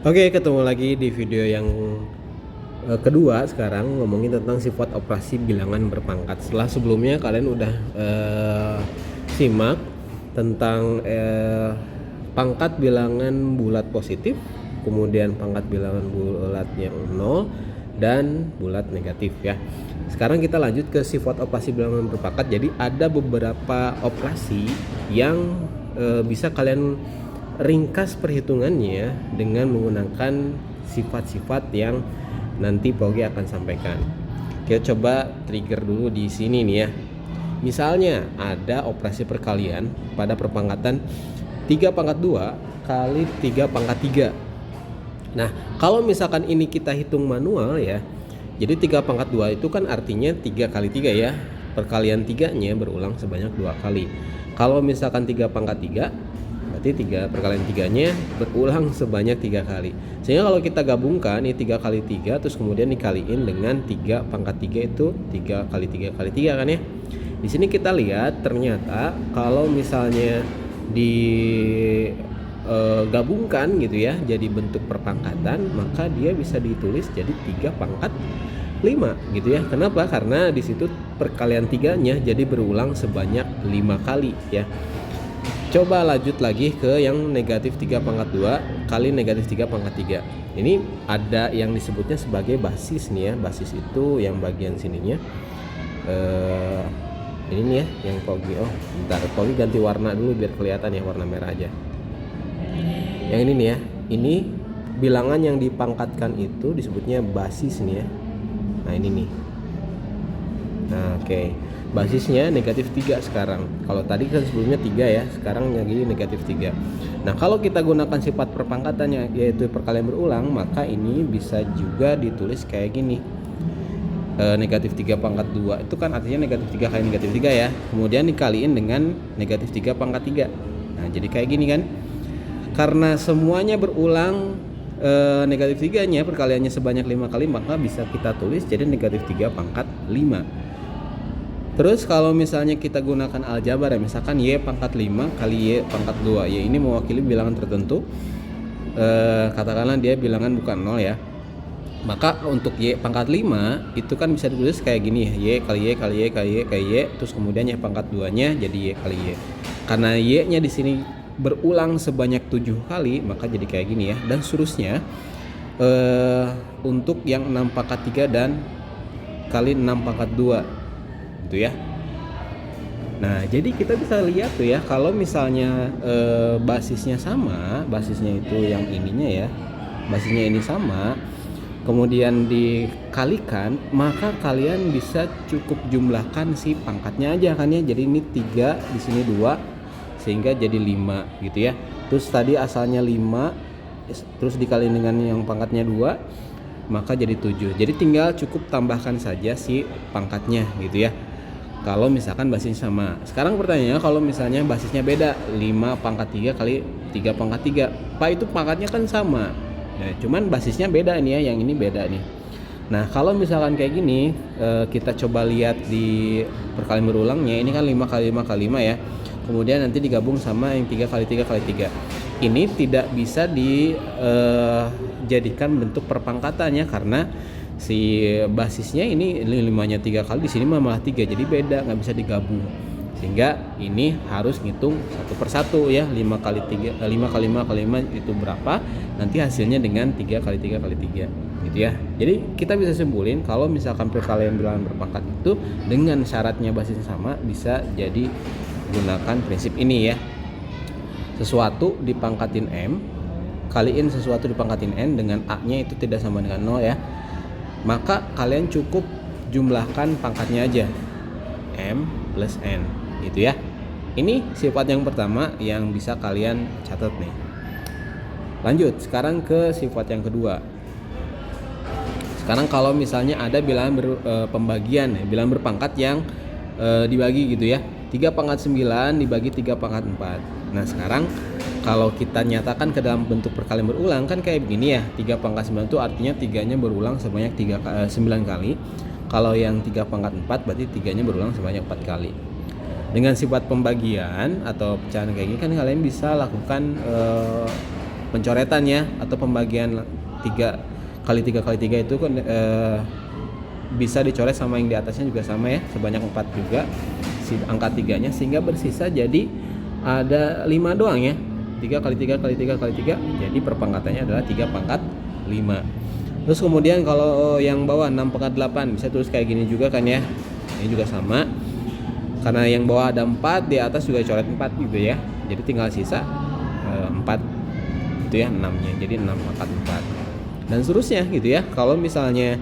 Oke, ketemu lagi di video yang kedua. Sekarang ngomongin tentang sifat operasi bilangan berpangkat. Setelah sebelumnya kalian udah simak tentang pangkat bilangan bulat positif, kemudian pangkat bilangan bulat yang 0 dan bulat negatif ya. Sekarang kita lanjut ke sifat operasi bilangan berpangkat. Jadi ada beberapa operasi yang bisa kalian ringkas perhitungannya dengan menggunakan sifat-sifat yang nanti Pogi akan sampaikan. Kita coba trigger dulu di sini nih ya. Misalnya ada operasi perkalian pada perpangkatan 3 pangkat 2 kali 3 pangkat 3. Nah, kalau misalkan ini kita hitung manual ya. Jadi 3 pangkat 2 itu kan artinya 3 kali 3 ya. Perkalian 3-nya berulang sebanyak 2 kali. Kalau misalkan 3 pangkat 3 berarti 3 perkalian 3-nya berulang sebanyak 3 kali. Sehingga kalau kita gabungkan ini 3 kali 3 terus kemudian dikaliin dengan 3 pangkat 3 itu 3 kali 3 kali 3 kan ya. Di sini kita lihat ternyata kalau misalnya digabungkan gitu ya jadi bentuk perpangkatan, maka dia bisa ditulis jadi 3 pangkat 5 gitu ya. Kenapa? Karena di situ perkalian 3-nya jadi berulang sebanyak 5 kali ya. Coba lanjut lagi ke yang negatif 3 pangkat 2 kali negatif 3 pangkat 3. Ini ada yang disebutnya sebagai basis nih ya. Basis itu yang bagian sininya. Ini nih ya yang Pogi. Oh, bentar, Pogi ganti warna dulu biar kelihatan ya, warna merah aja. Yang ini nih ya. Ini bilangan yang dipangkatkan itu disebutnya basis nih ya. Nah, ini nih. Nah, oke. Basisnya negatif 3 sekarang. Kalau tadi kan sebelumnya 3 ya, sekarang lagi negatif 3. Nah, kalau kita gunakan sifat perpangkatannya yaitu perkalian berulang, maka ini bisa juga ditulis kayak gini. Negatif 3 pangkat 2 itu kan artinya negatif 3 kali negatif 3 ya. Kemudian dikaliin dengan negatif 3 pangkat 3. Nah, jadi kayak gini kan. Karena semuanya berulang negatif 3-nya perkaliannya sebanyak 5 kali, maka bisa kita tulis jadi negatif 3 pangkat 5. Terus kalau misalnya kita gunakan aljabar ya, misalkan Y pangkat 5 kali Y pangkat 2. Y ini mewakili bilangan tertentu. Katakanlah dia bilangan bukan 0 ya. Maka untuk Y pangkat 5 itu kan bisa ditulis kayak gini ya. Y kali Y kali Y kali Y kali Y. Terus kemudian Y pangkat 2-nya jadi Y kali Y. Karena Y-nya di sini berulang sebanyak 7 kali, maka jadi kayak gini ya. Dan seterusnya untuk yang 6 pangkat 3 dan kali 6 pangkat 2 gitu ya. Nah, jadi kita bisa lihat tuh ya, kalau misalnya basisnya sama, basisnya itu yang ininya ya, basisnya ini sama, kemudian dikalikan, maka kalian bisa cukup jumlahkan si pangkatnya aja kan ya. Jadi ini 3, di sini 2, sehingga jadi 5 gitu ya. Terus tadi asalnya 5, terus dikaliin dengan yang pangkatnya 2, maka jadi 7. Jadi tinggal cukup tambahkan saja si pangkatnya gitu ya. Kalau misalkan basisnya sama. Sekarang pertanyaannya kalau misalnya basisnya beda, 5 pangkat 3 kali 3 pangkat 3. Pak, itu pangkatnya kan sama. Nah, cuman basisnya beda nih ya, yang ini beda nih. Nah, kalau misalkan kayak gini, kita coba lihat di perkalian berulangnya. Ini kan 5 kali 5 kali 5 ya. Kemudian nanti digabung sama yang 3 kali 3 kali 3. Ini tidak bisa dijadikan bentuk perpangkatannya karena si basisnya ini 5-nya 3 kali, di sini malah 3, jadi beda, nggak bisa digabung. Sehingga ini harus ngitung satu persatu ya. 5 kali 3, 5 kali 5 kali 5 itu berapa, nanti hasilnya dengan 3 kali 3 kali 3 gitu ya. Jadi kita bisa simpulin kalau misalkan perkalian bilangan berpangkat itu dengan syaratnya basisnya sama, bisa jadi gunakan prinsip ini ya. Sesuatu dipangkatin M kaliin sesuatu dipangkatin N dengan A-nya itu tidak sama dengan 0 ya. Maka kalian cukup jumlahkan pangkatnya aja, M plus N gitu ya. Ini sifat yang pertama yang bisa kalian catat nih. Lanjut sekarang ke sifat yang kedua. Sekarang kalau misalnya ada bilangan pembagian ya, bilangan berpangkat yang dibagi gitu ya, 3 pangkat 9 dibagi 3 pangkat 4. Nah, sekarang kalau kita nyatakan ke dalam bentuk perkalian berulang kan kayak begini ya. 3 pangkat 9 itu artinya 3-nya berulang sebanyak 9 kali. Kalau yang 3 pangkat 4 berarti 3-nya berulang sebanyak 4 kali. Dengan sifat pembagian atau pecahan kayak gini kan kalian bisa lakukan pencoretan ya, atau pembagian 3 kali 3 kali 3 itu kan bisa dicoret sama yang di atasnya juga sama ya, sebanyak 4 juga si angka 3-nya, sehingga bersisa jadi ada 5 doang ya. 3 kali 3 kali 3 kali 3, jadi perpangkatannya adalah 3 pangkat 5. Terus kemudian kalau yang bawah 6 pangkat 8 bisa tulis kayak gini juga kan ya. Ini juga sama. Karena yang bawah ada 4, di atas juga coret 4 juga ya. Jadi tinggal sisa 4 gitu ya, 6-nya. Jadi 6 pangkat 4. Dan seterusnya gitu ya. Kalau misalnya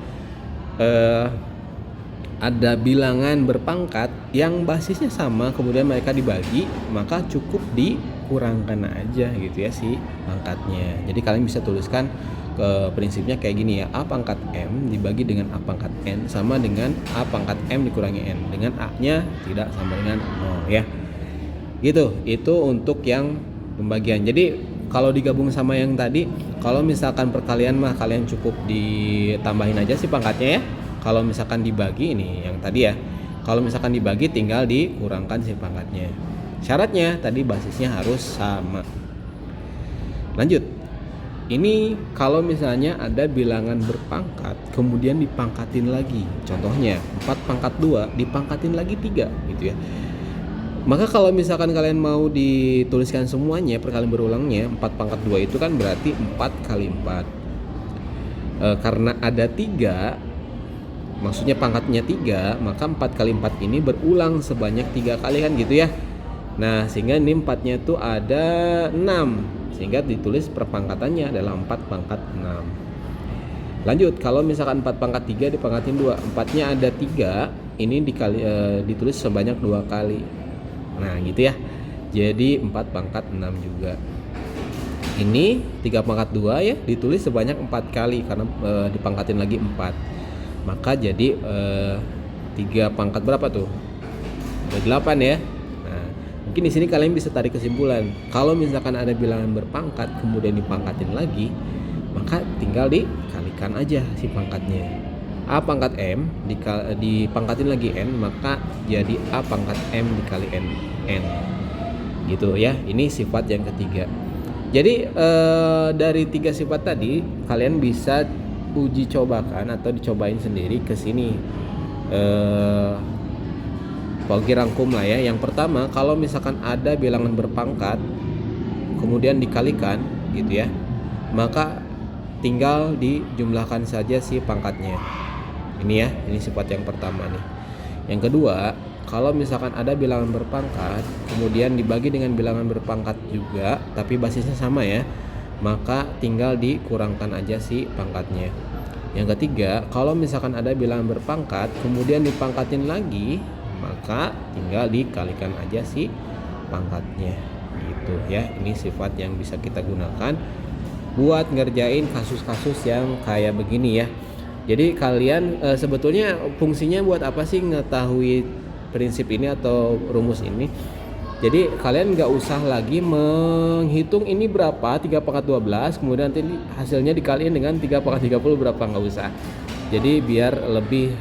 ada bilangan berpangkat yang basisnya sama kemudian mereka dibagi, maka cukup dikurangkan aja gitu ya si pangkatnya. Jadi kalian bisa tuliskan prinsipnya kayak gini ya, A pangkat M dibagi dengan A pangkat N sama dengan A pangkat M dikurangi N, dengan A nya tidak sama dengan 0 ya. Gitu, itu untuk yang pembagian. Jadi kalau digabung sama yang tadi, kalau misalkan perkalian mah kalian cukup ditambahin aja sih pangkatnya ya. Kalau misalkan dibagi, ini yang tadi ya, kalau misalkan dibagi tinggal dikurangkan si pangkatnya. Syaratnya tadi basisnya harus sama. Lanjut. Ini kalau misalnya ada bilangan berpangkat kemudian dipangkatin lagi. Contohnya 4 pangkat 2 dipangkatin lagi 3 gitu ya. Maka kalau misalkan kalian mau dituliskan semuanya perkalian berulangnya, 4 pangkat 2 itu kan berarti 4 kali 4. Karena ada 3, maksudnya pangkatnya 3, maka 4 kali 4 ini berulang sebanyak 3 kali kan gitu ya. Nah sehingga ini 4-nya tuh ada 6, sehingga ditulis perpangkatannya adalah 4 pangkat 6. Lanjut, kalau misalkan 4 pangkat 3 dipangkatin 2, 4-nya ada 3, ini ditulis sebanyak 2 kali. Nah gitu ya, jadi 4 pangkat 6 juga. Ini 3 pangkat 2 ya, ditulis sebanyak 4 kali karena dipangkatin lagi 4. Maka jadi 3 pangkat berapa tuh? Ada 8 ya. Nah mungkin di sini kalian bisa tarik kesimpulan, kalau misalkan ada bilangan berpangkat kemudian dipangkatin lagi, maka tinggal dikalikan aja si pangkatnya. A pangkat M dipangkatin lagi N, maka jadi A pangkat M dikali N gitu ya. Ini sifat yang ketiga. Jadi dari 3 sifat tadi kalian bisa uji cobakan atau dicobain sendiri ke sini. Bagi rangkum lah ya. Yang pertama, kalau misalkan ada bilangan berpangkat kemudian dikalikan gitu ya, maka tinggal dijumlahkan saja si pangkatnya. Ini ya, ini sifat yang pertama nih. Yang kedua, kalau misalkan ada bilangan berpangkat kemudian dibagi dengan bilangan berpangkat juga tapi basisnya sama ya, maka tinggal dikurangkan aja si pangkatnya. Yang ketiga, kalau misalkan ada bilangan berpangkat kemudian dipangkatin lagi, maka tinggal dikalikan aja si pangkatnya gitu ya. Ini sifat yang bisa kita gunakan buat ngerjain kasus-kasus yang kayak begini ya. Jadi kalian sebetulnya fungsinya buat apa sih ngetahui prinsip ini atau rumus ini? Jadi kalian nggak usah lagi menghitung ini berapa 3 pangkat 12 kemudian nanti hasilnya dikaliin dengan 3 pangkat 30 berapa, nggak usah. Jadi biar lebih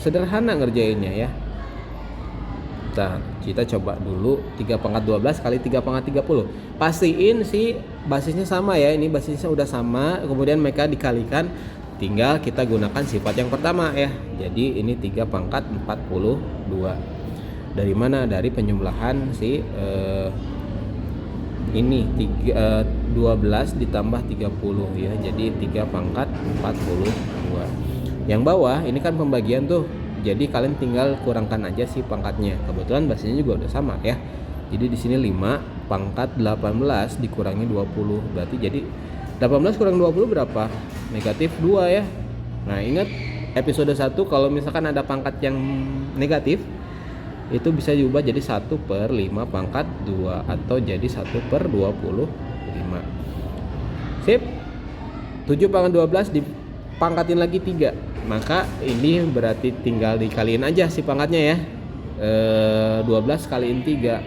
sederhana ngerjainnya ya. Nah, kita coba dulu 3 pangkat 12 kali 3 pangkat 30. Pastiin sih basisnya sama ya. Ini basisnya udah sama, kemudian mereka dikalikan, tinggal kita gunakan sifat yang pertama ya. Jadi ini 3 pangkat 42. Dari mana? Dari penjumlahan si ini 12 ditambah 30 ya. Jadi 3 pangkat 42. Yang bawah ini kan pembagian tuh. Jadi kalian tinggal kurangkan aja si pangkatnya. Kebetulan basisnya juga udah sama ya. Jadi di sini 5 pangkat 18 dikurangi 20. Berarti jadi 18 kurang 20 berapa? Negatif 2 ya. Nah, ingat episode 1 kalau misalkan ada pangkat yang negatif itu bisa diubah jadi 1/5 pangkat 2 atau jadi 1/25. Sip. 7 pangkat 12 dipangkatin lagi 3. Maka ini berarti tinggal dikaliin aja si pangkatnya ya. 12 kaliin 3.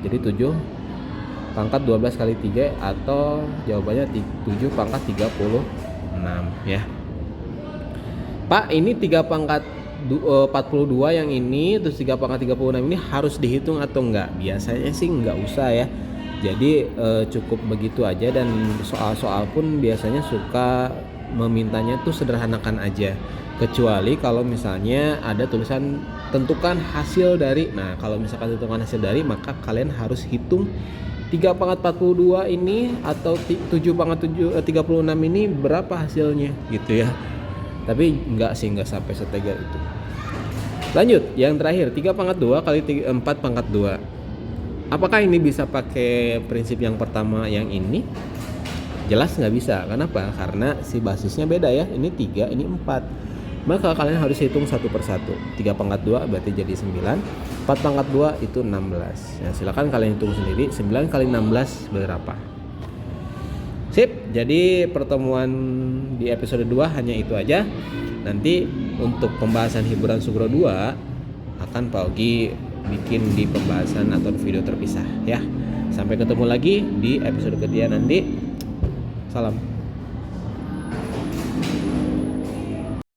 Jadi 7 pangkat 12 kali 3 atau jawabannya 7 pangkat 36 ya. Pak, ini 3 pangkat 42 yang ini terus 3 pangkat 36 ini harus dihitung atau enggak? Biasanya sih enggak usah ya. Jadi cukup begitu aja, dan soal-soal pun biasanya suka memintanya tuh sederhanakan aja. Kecuali kalau misalnya ada tulisan tentukan hasil dari. Nah, kalau misalkan tentukan hasil dari, maka kalian harus hitung 3 pangkat 42 ini atau 7 pangkat 36 ini berapa hasilnya gitu ya. Tapi enggak sampai setega itu. Lanjut, yang terakhir 3 pangkat 2 kali 4 pangkat 2. Apakah ini bisa pakai prinsip yang pertama yang ini? Jelas nggak bisa. Kenapa? Karena si basisnya beda ya. Ini 3, ini 4. Maka kalian harus hitung satu persatu. 3 pangkat 2 berarti jadi 9. 4 pangkat 2 itu 16. Nah, silakan kalian hitung sendiri. 9 kali 16 berapa? Sip. Jadi pertemuan di episode 2 hanya itu aja. Nanti untuk pembahasan hiburan Sugro 2 akan Pak Ogi bikin di pembahasan atau video terpisah ya. Sampai ketemu lagi di episode ketiga nanti. Salam.